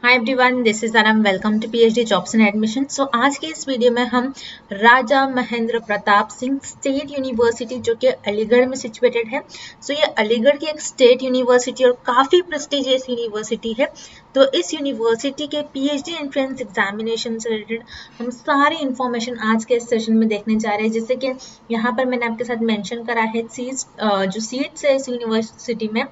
Hi everyone, this is Anam. Welcome to PhD jobs and admission. So आज के इस वीडियो में हम राजा महेंद्र प्रताप सिंह स्टेट यूनिवर्सिटी जो कि अलीगढ़ में सिचुएटेड है। सो ये अलीगढ़ की एक स्टेट यूनिवर्सिटी और काफ़ी प्रेस्टिजियस यूनिवर्सिटी है। तो इस यूनिवर्सिटी के पीएचडी एंट्रेंस एग्जामिनेशन से रिलेटेड हम सारी इन्फॉर्मेशन आज के इस सेशन में देखने जा रहे हैं। जैसे कि यहाँ पर मैंने आपके साथ मेंशन करा है जो सीट्स है इस यूनिवर्सिटी में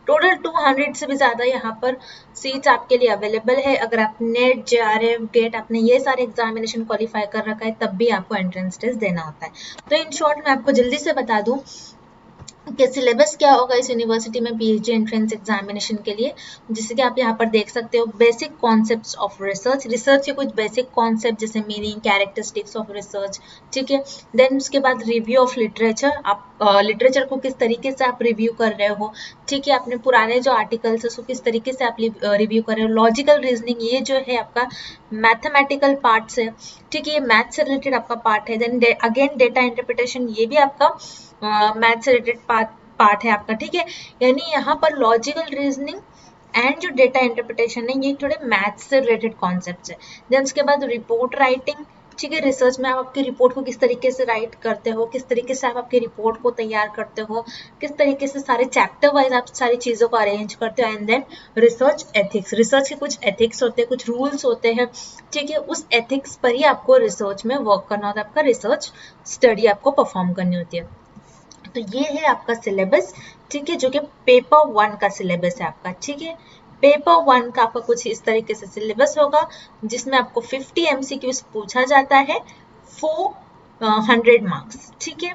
टोटल 200 से भी ज़्यादा यहाँ पर सीट्स आपके लिए अवेलेबल है। अगर आप नेट, जेआरएफ, गेट आपने ये सारे एग्जामिनेशन क्वालिफाई कर रखा है तब भी आपको एंट्रेंस टेस्ट देना होता है। तो इन शॉर्ट मैं आपको जल्दी से बता दूं कि सिलेबस क्या होगा इस यूनिवर्सिटी में पीएचडी एंट्रेंस एग्जामिनेशन के लिए। जैसे कि आप यहाँ पर देख सकते हो, बेसिक कॉन्सेप्ट्स ऑफ रिसर्च के कुछ बेसिक कॉन्सेप्ट जैसे मीनिंग, कैरेक्टरिस्टिक्स ऑफ रिसर्च, ठीक है। देन उसके बाद रिव्यू ऑफ लिटरेचर, आप लिटरेचर को किस तरीके से आप रिव्यू कर रहे हो, ठीक है। अपने पुराने जो आर्टिकल्स है उसको किस तरीके से आप रिव्यू कर रहे हो। लॉजिकल रीजनिंग, ये जो है आपका मैथमेटिकल पार्ट है, ठीक है, ये मैथ से रिलेटेड आपका पार्ट है। देन अगेन डेटा इंटरप्रिटेशन, ये भी आपका मैथ से रिलेटेड पार्ट है आपका, ठीक है। यानी यहाँ पर लॉजिकल रीजनिंग एंड जो डेटा इंटरप्रिटेशन है ये थोड़े मैथ्स से रिलेटेड कॉन्सेप्ट्स है। देन उसके बाद रिपोर्ट राइटिंग, ठीक है। रिसर्च में आप आपकी रिपोर्ट को किस तरीके से राइट करते हो, किस तरीके से आप आपकी रिपोर्ट को तैयार करते हो, किस तरीके से सारे चैप्टर वाइज आप सारी चीज़ों को अरेंज करते हो। And then research ethics, research के कुछ एथिक्स होते हैं, कुछ रूल्स होते हैं, ठीक है। उस एथिक्स पर ही आपको रिसर्च में वर्क करना होता है, आपका रिसर्च स्टडी आपको परफॉर्म करनी होती है। तो ये है आपका सिलेबस, ठीक है, जो कि पेपर 1 का सिलेबस है आपका, ठीक है। पेपर 1 का आपका कुछ इस तरीके से सिलेबस होगा जिसमें आपको 50 MCQs पूछा जाता है 400 मार्क्स, ठीक है।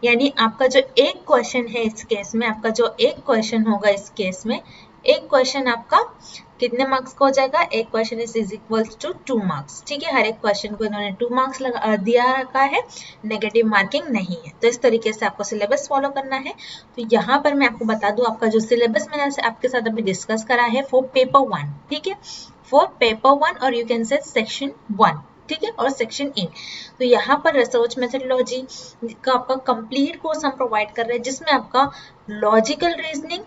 यानी आपका जो एक क्वेश्चन है इस केस में, आपका जो एक क्वेश्चन होगा इस केस में, एक क्वेश्चन आपका कितने मार्क्स का हो जाएगा, एक question is equal to 2 marks, ठीक है। हर एक क्वेश्चन को इन्होंने 2 मार्क्स दिया रखा है, नेगेटिव मार्किंग नहीं है। तो इस तरीके से आपको सिलेबस फॉलो करना है। तो यहाँ पर मैं आपको बता दूं, आपका जो सिलेबस मैंने आपके साथ अभी डिस्कस करा है फॉर पेपर 1, ठीक है, फॉर पेपर 1 और यू कैन से सेक्शन 1, ठीक है, और सेक्शन 8। तो यहाँ पर रिसर्च मेथोडोलॉजी का आपका कंप्लीट कोर्स हम प्रोवाइड कर रहे हैं जिसमें आपका logical reasoning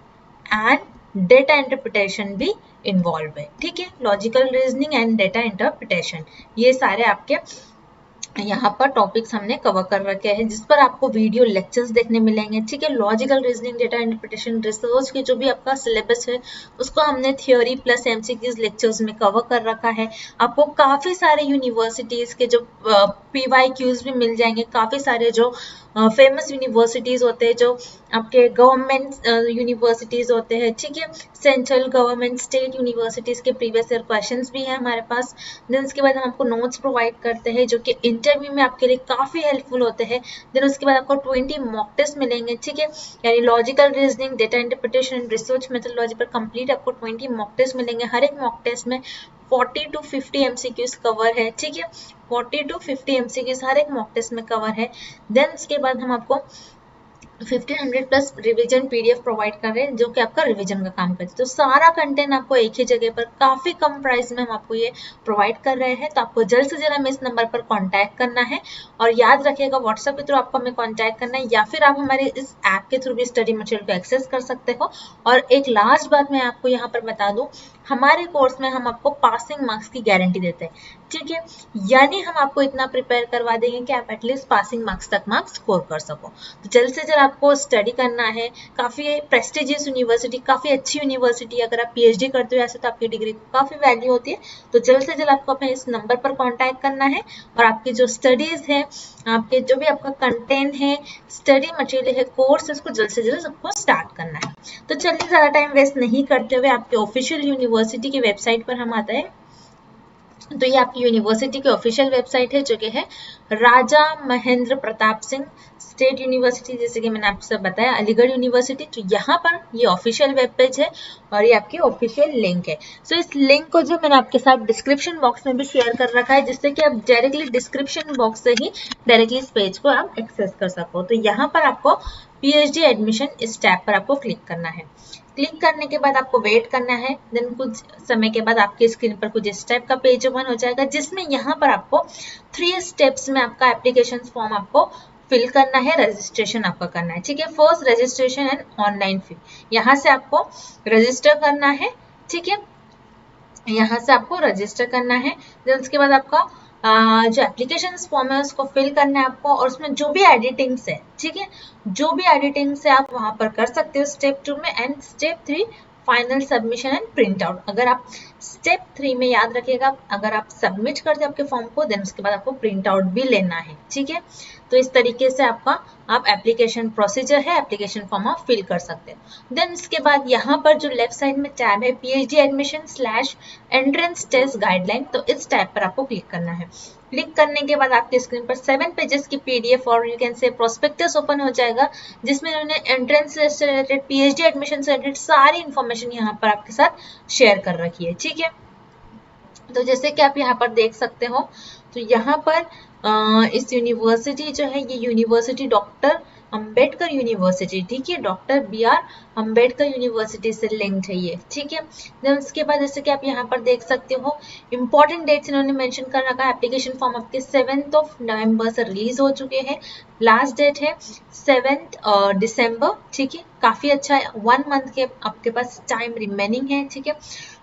and data interpretation भी इन्वॉल्व है, ठीक है। Logical reasoning and data interpretation, ये सारे आपके यहाँ पर टॉपिक्स हमने कवर कर रखे हैं जिस पर आपको वीडियो लेक्चर्स देखने मिलेंगे, ठीक है। Logical reasoning, data interpretation, research के जो भी आपका सिलेबस है उसको हमने थ्योरी प्लस MCQs लेक्चर्स में कवर कर रखा है। आपको काफ़ी सारे यूनिवर्सिटीज़ के जो PYQs भी मिल जाएंगे, काफ़ी सारे जो फेमस यूनिवर्सिटीज़ होते हैं, जो आपके गवर्नमेंट यूनिवर्सिटीज़ होते हैं, ठीक है, सेंट्रल गवर्नमेंट, स्टेट यूनिवर्सिटीज़ के प्रीवियस ईयर क्वेश्चंस भी हैं हमारे पास। देन उसके बाद हम आपको नोट्स प्रोवाइड करते हैं जो कि इंटरव्यू में आपके लिए काफ़ी हेल्पफुल होते हैं। देन उसके बाद आपको 20 मॉक टेस्ट मिलेंगे, ठीक है। यानी logical reasoning, data interpretation, research methodology पर कंप्लीट आपको 20 मॉक टेस्ट मिलेंगे। हर एक मॉक टेस्ट में 40 to 50 MCQs कवर है, ठीक है। 40 to 50 MCQs हर एक मॉक टेस्ट में कवर है। देन उसके बाद हम आपको 1500 प्लस रिवीजन PDF प्रोवाइड कर रहे हैं जो कि आपका रिवीजन का काम करते हैं। तो सारा कंटेंट आपको एक ही जगह पर काफ़ी कम प्राइस में हम आपको ये प्रोवाइड कर रहे हैं। तो आपको जल्द से जल्द हमें इस नंबर पर कांटेक्ट करना है और याद रखिएगा व्हाट्सएप के थ्रू आपको हमें कांटेक्ट करना है या फिर आप हमारे इस ऐप के थ्रू भी स्टडी मटेरियल को एक्सेस कर सकते हो। और एक लास्ट बात मैं आपको यहाँ पर बता दूँ, हमारे कोर्स में हम आपको पासिंग मार्क्स की गारंटी देते हैं, ठीक है। यानी हम आपको इतना प्रिपेयर करवा देंगे कि आप एटलीस्ट पासिंग मार्क्स तक मार्क्स स्कोर कर सको। तो जल्द से जल्द आपको स्टडी करना है। काफ़ी प्रेस्टिजियस यूनिवर्सिटी, काफ़ी अच्छी यूनिवर्सिटी, अगर आप PhD करते हो ऐसे तो आपकी डिग्री को काफ़ी वैल्यू होती है। तो जल्द से जल्द आपको अपने इस नंबर पर कॉन्टैक्ट करना है और आपकी जो स्टडीज़ है, आपके जो भी आपका कंटेंट है, स्टडी मटेरियल है, कोर्स है, उसको जल्द से जल्द सबको स्टार्ट करना है। तो चलिए ज़्यादा टाइम वेस्ट नहीं करते हुए आपके ऑफिशियल यूनिवर्सिटी की वेबसाइट पर हम आते हैं। तो ये आपकी यूनिवर्सिटी की ऑफिशियल वेबसाइट है जो कि है राजा महेंद्र प्रताप सिंह स्टेट यूनिवर्सिटी, जैसे कि मैंने आपसे बताया अलीगढ़ यूनिवर्सिटी। तो यहाँ पर ये ऑफिशियल वेब पेज है और ये आपकी ऑफिशियल लिंक है। सो इस लिंक को जो मैंने आपके साथ डिस्क्रिप्शन बॉक्स में भी शेयर कर रखा है जिससे कि आप डायरेक्टली डिस्क्रिप्शन बॉक्स से ही डायरेक्टली इस पेज को आप एक्सेस कर सको। तो यहाँ पर आपको PhD एडमिशन इस टैब पर आपको क्लिक करना है। क्लिक करने के बाद आपको वेट करना है। देन कुछ समय के बाद आपकी स्क्रीन पर कुछ इस टाइप का पेज ओपन हो जाएगा जिसमें यहाँ पर आपको 3 स्टेप्स में आपका एप्लीकेशन फॉर्म आपको फिल करना है, रजिस्ट्रेशन आपका करना है, ठीक है। फर्स्ट रजिस्ट्रेशन एंड ऑनलाइन फी, यहाँ से आपको रजिस्टर करना है, ठीक है। यहाँ से आपको रजिस्टर करना है। देन उसके बाद आपका जो एप्लीकेशन फॉर्म है उसको फिल करना है आपको, और उसमें जो भी एडिटिंग्स है, ठीक है, जो भी एडिटिंग्स है आप वहां पर कर सकते हो स्टेप 2 में। And step 3 final submission and print out. अगर आप स्टेप 3 में याद रखिएगा, अगर आप सबमिट करते आपके फॉर्म को, देन उसके बाद आपको प्रिंट आउट भी लेना है, ठीक है। तो इस तरीके से आपका आप एप्लीकेशन प्रोसीजर है, एप्लीकेशन फॉर्म आप फिल कर सकते हैं। देन इसके बाद यहाँ पर जो लेफ्ट साइड में टैब है PhD admission / entrance test guideline, तो इस टैब पर आपको क्लिक करना है। क्लिक करने के बाद आपके स्क्रीन पर 7 पेजेस की PDF और you can say prospectus open हो जाएगा, जिसमें उन्होंने एंट्रेंस से रिलेटेड, PhD एडमिशन से रिलेटेड सारी इंफॉर्मेशन यहाँ पर आपके साथ शेयर कर रखी है, ठीक है। तो जैसे कि आप यहाँ पर देख सकते हो, तो यहाँ पर इस यूनिवर्सिटी जो है, ये यूनिवर्सिटी डॉक्टर अंबेडकर यूनिवर्सिटी, ठीक है, डॉक्टर BR अंबेडकर यूनिवर्सिटी से लिंक्ड है ये, ठीक है। देन उसके बाद जैसे कि आप यहाँ पर देख सकते हो, इंपॉर्टेंट डेट्स इन्होंने मेंशन कर रखा है। एप्लीकेशन फॉर्म आपके 7 नवंबर से रिलीज हो चुके हैं। लास्ट डेट है 7 दिसंबर, ठीक है, काफी अच्छा है, 1 मंथ के आपके पास टाइम रिमेनिंग है, ठीक है।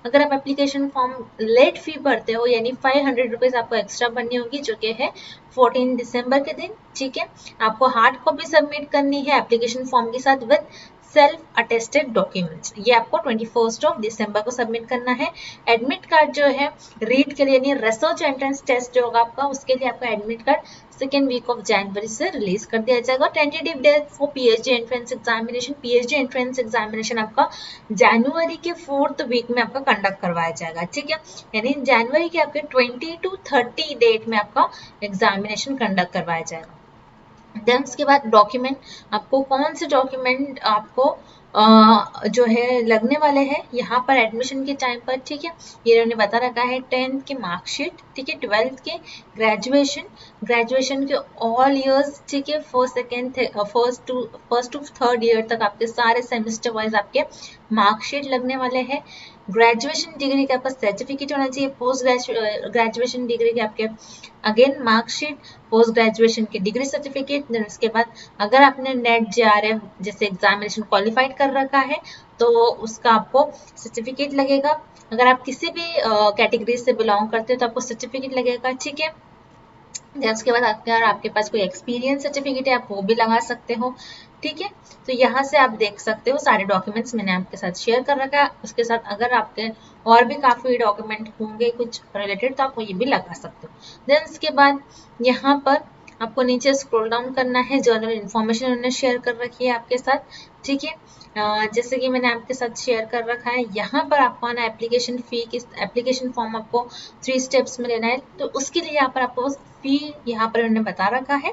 अगर आप एप्लीकेशन फॉर्म लेट फी भरते हो, यानी 500 रुपीज आपको एक्स्ट्रा भरनी होगी, जो कि है 14 दिसंबर के दिन, ठीक है। आपको हार्ड कॉपी सबमिट करनी है एप्लीकेशन फॉर्म के साथ विद सेल्फ अटेस्टेड डॉक्यूमेंट्स, ये आपको 21 दिसंबर को सबमिट करना है। एडमिट कार्ड जो है रीड के लिए, यानी रिसर्च एंट्रेंस टेस्ट जो होगा आपका, उसके लिए आपका admit card 2nd week of जनवरी से रिलीज कर दिया जाएगा। Tentative date for PhD entrance examination, PhD entrance examination आपका जनवरी के 4th वीक में आपका कंडक्ट करवाया जाएगा, ठीक है, यानी जनवरी के आपके 20 to 30 डेट में आपका एग्जामिनेशन कंडक्ट करवाया जाएगा। देन उसके बाद डॉक्यूमेंट, आपको कौन से डॉक्यूमेंट आपको जो है लगने वाले हैं यहाँ पर एडमिशन के टाइम पर, ठीक है। ये इन्होंने बता रखा है 10th की मार्कशीट, ठीक है, 12th के ग्रेजुएशन के ऑल इयर्स, ठीक है, फर्स्ट टू थर्ड ईयर तक आपके सारे सेमेस्टर वाइज आपके मार्कशीट लगने वाले हैं। ग्रेजुएशन डिग्री का आपका सर्टिफिकेट होना चाहिए। पोस्ट ग्रेजुएशन डिग्री के आपके अगेन मार्कशीट, पोस्ट ग्रेजुएशन की डिग्री सर्टिफिकेट। देन उसके बाद अगर आपने नेट JRF जैसे एग्जामिनेशन क्वालिफाइड कर रखा है, तो उसका आपको सर्टिफिकेट लगेगा। अगर आप किसी भी कैटेगरी से बिलोंग करते हो तो आपको सर्टिफिकेट लगेगा, ठीक है। देन उसके बाद अगर आपके पास कोई एक्सपीरियंस सर्टिफिकेट है, आप वो भी लगा सकते हो, ठीक है। तो यहाँ से आप देख सकते हो सारे डॉक्यूमेंट्स मैंने आपके साथ शेयर कर रखा है। उसके साथ अगर आपके और भी काफ़ी डॉक्यूमेंट होंगे कुछ रिलेटेड, तो आप ये भी लगा सकते हो। देन उसके बाद यहाँ पर आपको नीचे स्क्रॉल डाउन करना है, जर्नल इन्फॉर्मेशन उन्होंने शेयर कर रखी है आपके साथ, ठीक है। जैसे कि मैंने आपके साथ शेयर कर रखा है, यहाँ पर आपको आना एप्लीकेशन फी, किस एप्लीकेशन फॉर्म आपको 3 स्टेप्स में लेना है, तो उसके लिए यहाँ पर आपको फी यहाँ पर उन्होंने बता रखा है,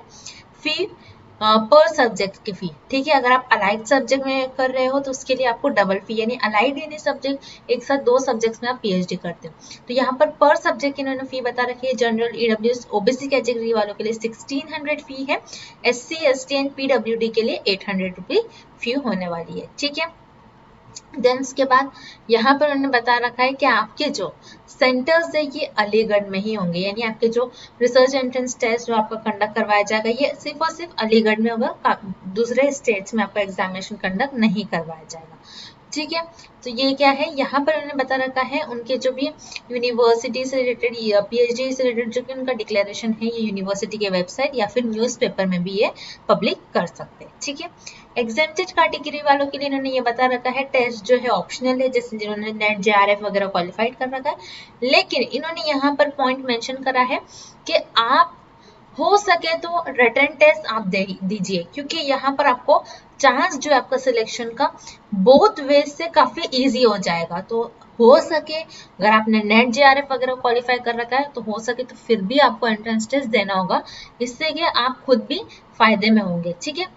फी पर सब्जेक्ट की फी, ठीक है। अगर आप अलाइड सब्जेक्ट में कर रहे हो तो उसके लिए आपको डबल फी, यानी अलाइड यानी सब्जेक्ट एक साथ 2 सब्जेक्ट्स में आप PhD करते हो, तो यहाँ पर सब्जेक्ट इन्होंने फी बता रखी है। जनरल EWS OBC कैटेगरी वालों के लिए 1600 फी है, SC ST एंड PWD के लिए 800 रुपये फी होने वाली है, ठीक है। देन उसके बाद यहाँ पर उन्होंने बता रखा है कि आपके जो सेंटर्स है ये अलीगढ़ में ही होंगे, यानी आपके जो रिसर्च एंट्रेंस टेस्ट जो आपका कंडक्ट करवाया जाएगा, ये सिर्फ और सिर्फ अलीगढ़ में होगा, दूसरे स्टेट्स में आपका एग्जामिनेशन कंडक्ट नहीं करवाया जाएगा, ठीक है। तो ये क्या है, यहाँ पर उन्होंने बता रखा है उनके जो भी यूनिवर्सिटी से रिलेटेड, PhD से रिलेटेड जो कि उनका डिक्लेरेशन है, ये यूनिवर्सिटी के वेबसाइट या फिर न्यूज़पेपर में भी ये पब्लिक कर सकते हैं, ठीक है। एग्जेम्प्टेड कैटेगरी वालों के लिए इन्होंने ये बता रखा है टेस्ट जो है ऑप्शनल है, जैसे जिन्होंने नेट JRF वगैरह क्वालिफाइड कर रखा है, लेकिन इन्होंने यहाँ पर पॉइंट मेंशन करा है कि आप हो सके तो रिटन टेस्ट आप दीजिए, क्योंकि यहाँ पर आपको चांस जो है आपका सिलेक्शन का बोथ वे से काफी इजी हो जाएगा। तो हो सके अगर आपने नेट JRF वगैरह क्वालिफाई कर रखा है, तो हो सके तो फिर भी आपको एंट्रेंस टेस्ट देना होगा, इससे कि आप खुद भी फायदे में होंगे, ठीक है।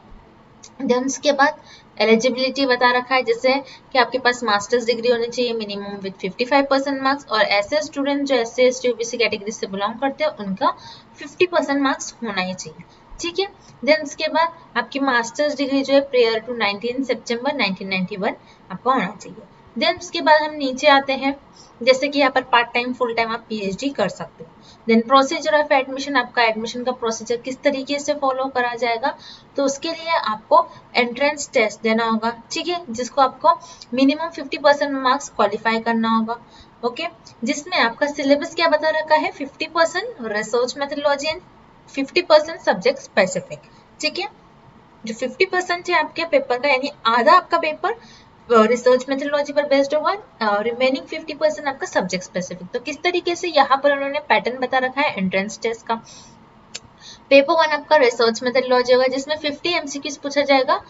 देन उसके बाद एलिजिबिलिटी बता रखा है, जैसे कि आपके पास मास्टर्स डिग्री होनी चाहिए मिनिमम विद 55% मार्क्स, और ऐसे स्टूडेंट जो SC ST OBC कैटेगरी से बिलोंग करते हैं उनका 50% मार्क्स होना ही चाहिए, ठीक है। देन उसके बाद आपकी मास्टर्स डिग्री जो है प्रेयर टू 19 सितंबर 1991 आपका होना चाहिए। देन उसके बाद हम नीचे आते हैं, जैसे कि यहाँ पर पार्ट टाइम फुल टाइम आप PhD कर सकते हो। देन प्रोसीजर ऑफ एडमिशन, आपका एडमिशन का प्रोसीजर किस तरीके से फॉलो करा जाएगा, तो उसके लिए आपको एंट्रेंस टेस्ट देना होगा, ठीक है, जिसको आपको मिनिमम 50% मार्क्स क्वालिफाई करना होगा, ओके, जिसमें आपका सिलेबस क्या बता रखा है, 50% research methodology and 50% subject specific, ठीक है। जो 50% है आपके पेपर का, यानी आधा आपका पेपर रिसर्च मेथोडोलॉजी पर बेस्ड होगा, रिमेनिंग 50% आपका सब्जेक्ट स्पेसिफिक। तो किस तरीके से यहाँ पर उन्होंने पैटर्न बता रखा है एंट्रेंस टेस्ट का। पेपर 1 आपका रिसर्च मेथोडोलॉजी होगा, जिसमें 50 MCQs पूछा जाएगा,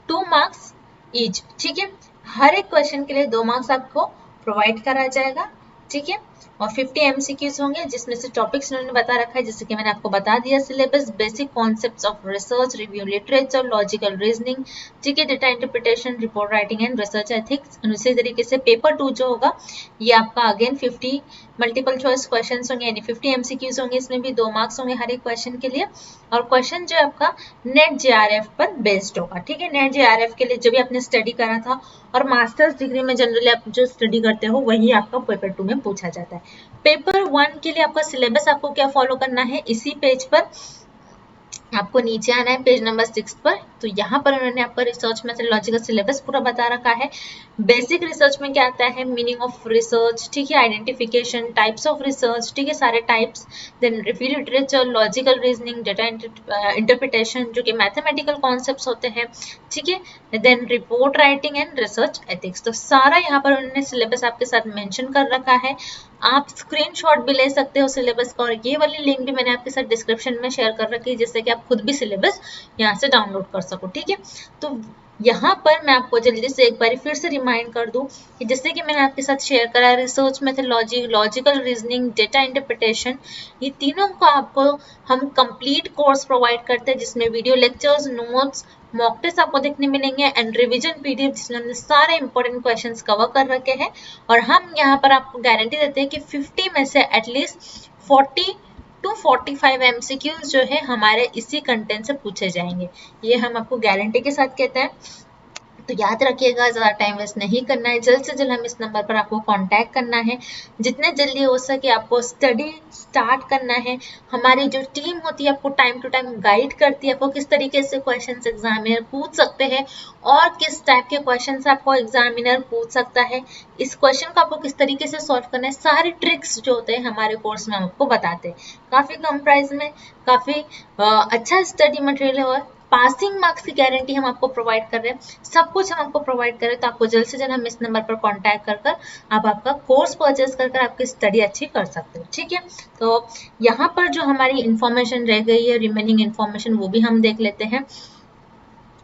2 मार्क्स ईच, ठीक है। हर एक क्वेश्चन के लिए 2 मार्क्स आपको प्रोवाइड करा जाएगा, ठीक है, और 50 MCQs होंगे, जिसमें से टॉपिक्स उन्होंने बता रखा है, जैसे कि मैंने आपको बता दिया, syllabus, basic concepts of research, review literature, logical reasoning, ठीक है, data interpretation, report writing and research ethics. उसी तरीके से पेपर 2 जो होगा, ये आपका अगेन 50 मल्टीपल चॉइस क्वेश्चन होंगे, यानी 50 MCQs होंगे, इसमें भी 2 मार्क्स होंगे हर एक क्वेश्चन के लिए, और क्वेश्चन जो है आपका नेट JRF पर बेस्ड होगा, ठीक है। नेट JRF के लिए जो भी आपने स्टडी करा था, और मास्टर्स डिग्री में जनरली आप जो स्टडी करते हो वही आपका पेपर 2 में पूछा जाता है। पेपर 1 के लिए आपका सिलेबस आपको क्या फॉलो करना है, इसी पेज पर आपको नीचे आना है, पेज नंबर 6 पर। तो यहाँ पर उन्होंने आपका रिसर्च मेथोडोलॉजी का सिलेबस पूरा बता रखा है। बेसिक रिसर्च में क्या आता है, मीनिंग ऑफ रिसर्च, ठीक है, आइडेंटिफिकेशन, टाइप्स ऑफ रिसर्च, ठीक है, सारे types, then review literature, logical reasoning, data interpretation, जो कि मैथमेटिकल कॉन्सेप्ट्स होते हैं, ठीक है, then report writing and research ethics. तो सारा यहाँ पर उन्होंने सिलेबस आपके साथ मेंशन कर रखा है। आप स्क्रीनशॉट भी ले सकते हो सिलेबस का, और ये वाली लिंक भी मैंने आपके साथ डिस्क्रिप्शन में शेयर कर रखी है, जिससे कि आप खुद भी सिलेबस यहाँ से डाउनलोड कर सको, ठीक है। तो यहाँ पर मैं आपको जल्दी से एक बार फिर से रिमाइंड कर दूं कि जैसे कि मैंने आपके साथ शेयर करा, research methodology, logical reasoning, data interpretation, ये तीनों का आपको हम कंप्लीट कोर्स प्रोवाइड करते हैं, जिसमें video lectures, notes, mock test आपको देखने मिलेंगे, एंड रिवीजन PDF, जिसमें हमने सारे इंपॉर्टेंट क्वेश्चंस कवर कर रखे हैं। और हम यहाँ पर आपको गारंटी देते हैं कि 50 में से एटलीस्ट 40 to 45 MCQs जो है हमारे इसी कंटेंट से पूछे जाएंगे, ये हम आपको गारंटी के साथ कहते हैं। तो याद रखिएगा, ज़्यादा टाइम वेस्ट नहीं करना है, जल्द से जल्द हम इस नंबर पर आपको कांटेक्ट करना है, जितने जल्दी हो सके आपको स्टडी स्टार्ट करना है। हमारी जो टीम होती है आपको टाइम टू टाइम गाइड करती है, आपको किस तरीके से क्वेश्चंस एग्जामिनर पूछ सकते हैं, और किस टाइप के क्वेश्चंस आपको एग्जामिनर पूछ सकता है, इस क्वेश्चन को आपको किस तरीके से सॉल्व करना है, सारे ट्रिक्स जो होते हैं हमारे कोर्स में हम आपको बताते हैं। काफ़ी कम प्राइस में काफ़ी अच्छा स्टडी मटेरियल है, और पासिंग मार्क्स की गारंटी हम आपको प्रोवाइड कर रहे हैं, सब कुछ हम आपको प्रोवाइड कर रहे हैं। तो आपको जल्द से जल्द हम इस नंबर पर कांटेक्ट कर आप आपका कोर्स परचेज कर आपकी स्टडी अच्छी कर सकते हो, ठीक है। तो यहाँ पर जो हमारी इंफॉर्मेशन रह गई है, रिमेनिंग इंफॉर्मेशन, वो भी हम देख लेते हैं।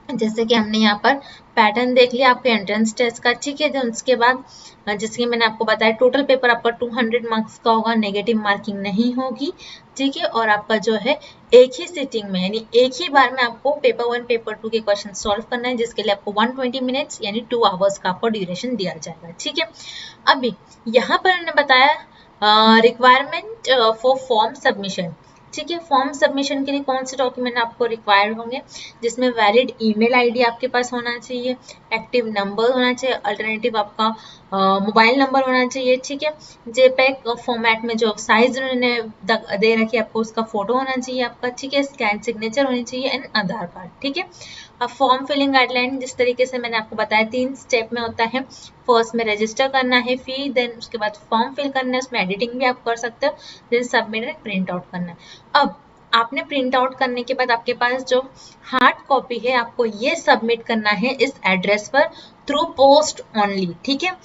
जैसे कि हमने यहाँ पर पैटर्न देख लिया आपके एंट्रेंस टेस्ट का, ठीक है। तो उसके बाद जैसे कि मैंने आपको बताया, टोटल पेपर आपका 200 मार्क्स का होगा, नेगेटिव मार्किंग नहीं होगी, ठीक है। और आपका जो है एक ही सिटिंग में, यानी एक ही बार में आपको पेपर 1 पेपर 2 के क्वेश्चन सॉल्व करना है, जिसके लिए आपको 120 मिनट्स यानी 2 आवर्स का आपको ड्यूरेशन दिया जाएगा, ठीक है। अभी यहाँ पर मैंने बताया रिक्वायरमेंट फॉर फॉर्म सबमिशन, ठीक है। फॉर्म सबमिशन के लिए कौन से डॉक्यूमेंट आपको रिक्वायर्ड होंगे, जिसमें वैलिड ईमेल आईडी आपके पास होना चाहिए, एक्टिव नंबर होना चाहिए, अल्टरनेटिव आपका मोबाइल नंबर होना चाहिए, ठीक है। जेपैक फॉर्मेट में जो साइज उन्होंने दे रखी है आपको, उसका फोटो होना चाहिए आपका, ठीक है। स्कैन सिग्नेचर होनी चाहिए, एंड आधार कार्ड, ठीक है। अब फॉर्म फिलिंग गाइडलाइन जिस तरीके से मैंने आपको बताया 3 स्टेप में होता है। फर्स्ट में रजिस्टर करना है फी, देन उसके बाद फॉर्म फिल करना है, उसमें एडिटिंग भी आप कर सकते हो, then submit and print out करना है। अब आपने प्रिंट आउट करने के बाद आपके पास जो हार्ड कॉपी है, आपको ये सबमिट करना है इस एड्रेस पर थ्रू पोस्ट ओनली, ठीक है।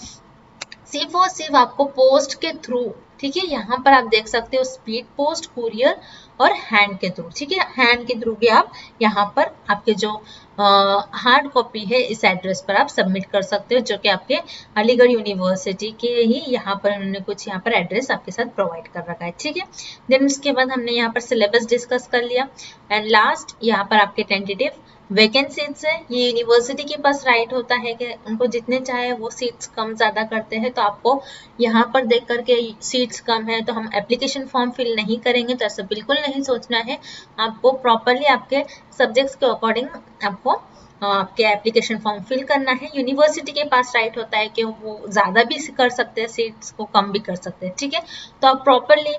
सिर्फ और सिर्फ आपको पोस्ट के थ्रू, ठीक है। यहाँ पर आप देख सकते हो स्पीड पोस्ट, कुरियर और हैंड के थ्रू, ठीक है। हैंड के थ्रू भी आप यहाँ पर आपके जो हार्ड कॉपी है इस एड्रेस पर आप सबमिट कर सकते हो, जो कि आपके अलीगढ़ यूनिवर्सिटी के ही यहाँ पर उन्होंने कुछ यहाँ पर एड्रेस आपके साथ प्रोवाइड कर रखा है, ठीक है। देन उसके बाद हमने यहाँ पर सिलेबस डिस्कस कर लिया, एंड लास्ट यहाँ पर आपके टेंटेटिव वैकेंसीज है। ये यूनिवर्सिटी के पास राइट होता है कि उनको जितने चाहे वो सीट्स कम ज़्यादा करते हैं, तो आपको यहाँ पर देख करके सीट्स कम है तो हम एप्लीकेशन फॉर्म फिल नहीं करेंगे, तो ऐसा बिल्कुल नहीं सोचना है। आपको प्रॉपरली आपके सब्जेक्ट्स के अकॉर्डिंग आपको आपके एप्लीकेशन फॉर्म फिल करना है। यूनिवर्सिटी के पास राइट होता है कि वो ज़्यादा भी कर सकते हैं सीट्स को, कम भी कर सकते हैं, ठीक है। तो आप प्रॉपरली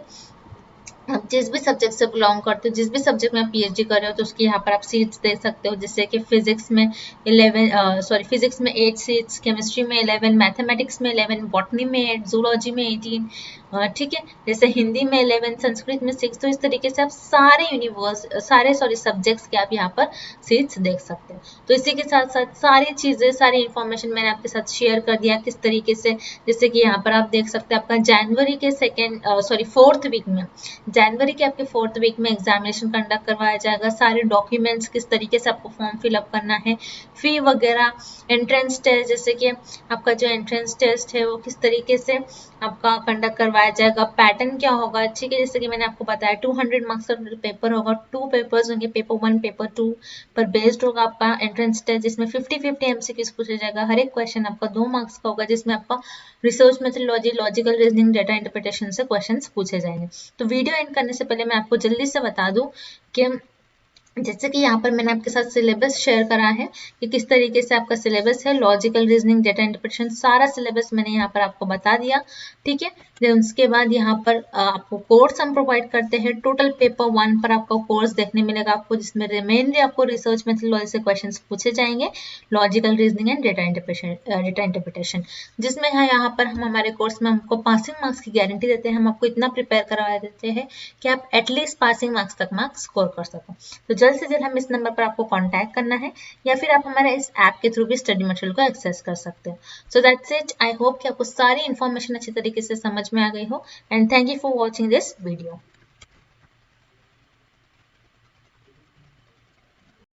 आप जिस भी सब्जेक्ट से बिलोंग करते हो, जिस भी सब्जेक्ट में आप पीएचडी कर रहे हो, तो उसकी यहाँ पर आप सीट्स दे सकते हो। जैसे कि फिजिक्स में 11 फिजिक्स में 8 सीट्स, केमिस्ट्री में 11, मैथमेटिक्स में 11, बॉटनी में 8, जूलॉजी में 18, ठीक है। जैसे हिंदी में 11, संस्कृत में 6। तो इस तरीके से आप सारे सब्जेक्ट्स के आप यहाँ पर सीट्स देख सकते हो। तो इसी के साथ साथ सारी चीज़ें, सारी इन्फॉर्मेशन मैंने आपके साथ शेयर कर दिया किस तरीके से। जैसे कि यहाँ पर आप देख सकते हैं आपका जनवरी के 4th वीक में, जनवरी के आपके 4th वीक में एग्जामिनेशन कंडक्ट करवाया जाएगा। सारे डॉक्यूमेंट्स किस तरीके से आपको फॉर्म फिलअप करना है, फी वगैरह, एंट्रेंस टेस्ट, जैसे कि आपका जो एंट्रेंस टेस्ट है वो किस तरीके से आपका कंडक्ट करवाया जाएगा, पैटर्न क्या होगा, ठीक है। जैसे कि मैंने आपको बताया 200 मार्क्स का पेपर होगा, 2 पेपर्स होंगे, पेपर 1 पेपर 2 पर बेस्ड होगा आपका एंट्रेंस टेस्ट, जिसमें 50-50 एमसीक्यूज पूछा जाएगा। हर एक क्वेश्चन आपका 2 मार्क्स का होगा, जिसमें आपका research methodology, logical reasoning, data interpretation से क्वेश्चंस पूछे जाएंगे। तो वीडियो एंड करने से पहले मैं आपको जल्दी से बता दूं कि जैसे कि यहाँ पर मैंने आपके साथ सिलेबस शेयर करा है कि किस तरीके से आपका सिलेबस है, लॉजिकल रीजनिंग, डेटा इंटरप्रिटेशन, सारा सिलेबस मैंने यहाँ पर आपको बता दिया, ठीक है। देन उसके बाद यहाँ पर आपको कोर्स हम प्रोवाइड करते हैं। टोटल पेपर 1 पर आपका कोर्स देखने मिलेगा आपको, जिसमें मेनली आपको रिसर्च मेथोडोलॉजी से क्वेश्चंस पूछे जाएंगे, logical reasoning and data interpretation, जिसमें यहाँ पर हम हमारे कोर्स में हमको पासिंग मार्क्स की गारंटी देते हैं। हम आपको इतना प्रिपेयर करवा देते हैं कि आप एटलीस्ट पासिंग मार्क्स तक मार्क्स स्कोर कर सको। तो जल्द से जल्द हम इस नंबर पर आपको कांटेक्ट करना है, या फिर आप हमारे इस ऐप के थ्रू भी स्टडी मटेरियल को एक्सेस कर सकते हो। So that's it. I hope कि आपको सारी इन्फॉर्मेशन अच्छी तरीके से समझ में आ गई हो, and thank you for watching this video.